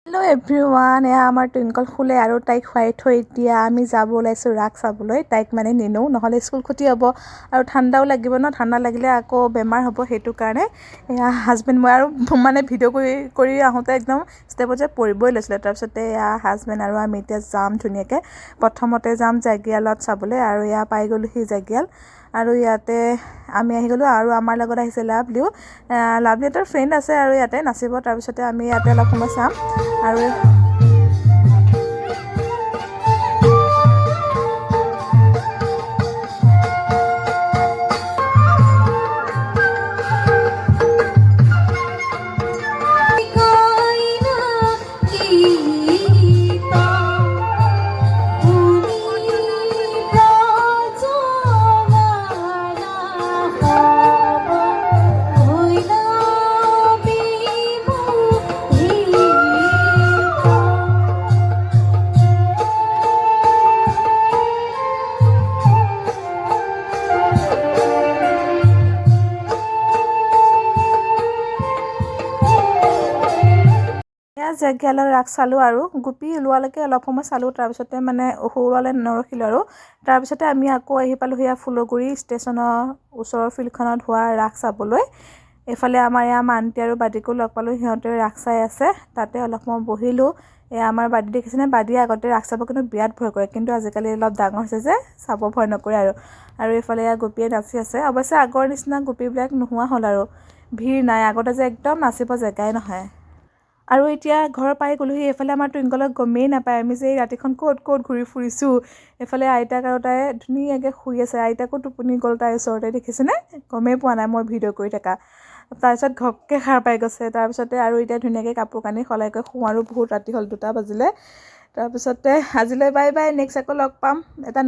hello everyone एया आमार twinkle खुले और ताइक खुवाई थई एतिया आमी जाब ओलाइছো राग चाबोलै ताइक माने निनो नहले स्कुल खति हबो और ठंडाओ लागिब न ठंडा लागिले आको बेमार हबो हेतु कारणे एया हाजबेंड মই और माने भिडिओ কৰি आहुते एकदम स्टेपत जे পৰিবই লৈছিলে তাৰপিছতে এয়া হাজবেন্ড আৰু আমি এতিয়া যাম ধুনিয়াকে প্ৰথমতে যাম জাগিয়ালত চাবলে আৰু এয়া পাই গলো হি জাগিয়াল আৰু ইয়াতে আমি আহি গলো আৰু আমাৰ লগত আহিছে লাভলিৰ ফ্ৰেন্ড আছে আৰু ইয়াতে নাচিব তাৰপিছতে আমি ইয়াতে অলপ সময় চাম আৰু জাগিয়ালৰ ৰাগ চালো আৰু গুপি ওলোৱালৈকে অলপ সময় চালো তাৰপিছতে মানে ওহুৱালে নৰখিল আৰু তাৰপিছতে আমি আকৌ আহি পালো হিয়া ফুলগুৰি ষ্টেচনৰ ওচৰৰ ফিল্ডখনত হোৱা ৰাগ চাবলৈ এফালে আমাৰ ইয়া মান্তি আৰু বাদিকো লগ পালো হিহঁতে ৰাগ চাই আছে তাতে অলপ সময় বহিলো আমাৰ বাদি দেখিছেনে বাদি আগতে ৰাগ চাব কিন্তু বিয়াত ভয় কৰে কিন্তু আজিকালি অলপ ডাঙৰ হৈছে যে চাব ভয় নকৰে আৰু এফালে ইয়া গুপিয়ে নাচি আছে অৱশ্যে আগৰ নিচিনা গুপিবিলাক নোহোৱা হ'ল আৰু ভিৰ নাই আগতে যে একদম নাচিব জেগাই নহয় আৰু এতিয়া ঘৰ পাই গলোহি এফালে আমাৰ টুইংকলক গমেই নাপায় আমি যে ৰাতিখন ক'ত ঘূৰি ফুৰিছো এফালে আইতাক আৰু তাই ধুনীয়াকৈ শুই আছে আইতাকো টোপনি গ'ল তাই ওচৰতে দেখিছেনে গমেই পোৱা নাই মই ভিডিঅ' কৰি থাকা তাৰপিছত ঘপকে সাৰ পাই গৈছে তাৰপিছতে আৰু এতিয়া ধুনীয়াকৈ কাপোৰ কানি সলাইকৈ শুওঁ আৰু বহুত ৰাতি হ'ল 2টা বাজিলে তাৰপিছতে আজিলৈ বাই বাই নেক্সট আকৌ লগ পাম এটা